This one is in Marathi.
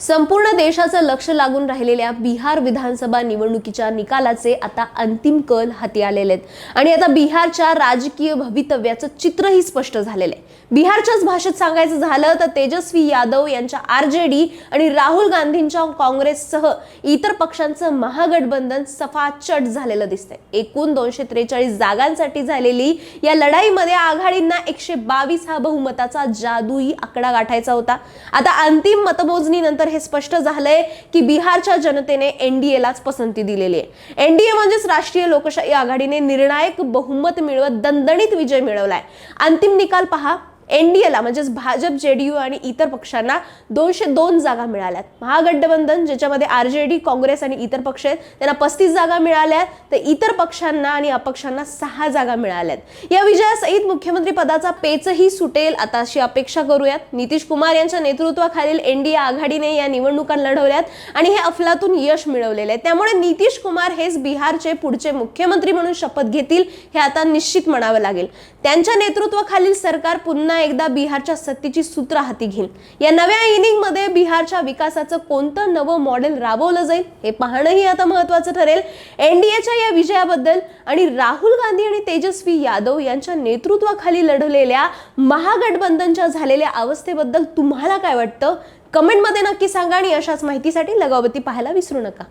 संपूर्ण देशाचं लक्ष लागून राहिलेल्या बिहार विधानसभा निवडणुकीच्या निकालाचे आता अंतिम कल हाती आलेले आहेत आणि आता बिहारच्या राजकीय भवितव्याचं चित्रही स्पष्ट झालेलं आहे। बिहारच्याच भाषेत सांगायचं झालं तर तेजस्वी यादव यांच्या आरजेडी आणि राहुल गांधींच्या काँग्रेससह इतर पक्षांचं महागठबंधन सफाचट झालेलं दिसतंय। एकूण 243 जागांसाठी झालेली या लढाईमध्ये आघाडींना 122 हा बहुमताचा जादुई आकडा गाठायचा होता। आता अंतिम मतमोजणीनंतर हे स्पष्ट झालंय की बिहारच्या जनतेने एनडीएलाच पसंती दिलेली आहे। एनडीए म्हणजेच राष्ट्रीय लोकशाही आघाडीने निर्णायक बहुमत मिळवत दणदणीत विजय मिळवलाय। अंतिम निकाल पहा, एनडीएला म्हणजेच भाजप, जेडीयू आणि इतर पक्षांना 202 जागा मिळाल्यात। महागठबंधन ज्याच्यामध्ये आरजेडी, काँग्रेस आणि इतर पक्ष आहेत त्यांना 35 जागा मिळाल्या, तर इतर पक्षांना आणि अपक्षांना 6 जागा मिळाल्यात। या विजयासहित मुख्यमंत्री पदाचा पेचही सुटेल आता अशी अपेक्षा करूयात। नितीश कुमार यांच्या नेतृत्वाखालील एनडीए आघाडीने या निवडणुका लढवल्यात आणि हे अफलातून यश मिळवलेले आहे। त्यामुळे नितीश कुमार हेच बिहारचे पुढचे मुख्यमंत्री म्हणून शपथ घेतील हे आता निश्चित म्हणावं लागेल। त्यांच्या नेतृत्वाखालील सरकार पुन्हा एकदा बिहारच्या सत्तेची सूत्र हाती घेईल। या नव्या इनिंग मध्ये बिहारच्या विकासाचं कोणतं नवं मॉडेल राबवलं जाईल हे पाहणंही आता महत्त्वाचं ठरेल। एनडीएच्या या विजयाबद्दल आणि राहुल गांधी आणि तेजस्वी यादव यांच्या नेतृत्वाखाली लढवलेल्या महागठबंधनच्या झालेल्या अवस्थेबद्दल तुम्हाला काय वाटतं? कमेंटमध्ये नक्की सांगा आणि अशाच माहितीसाठी लगावती पाहायला विसरू नका।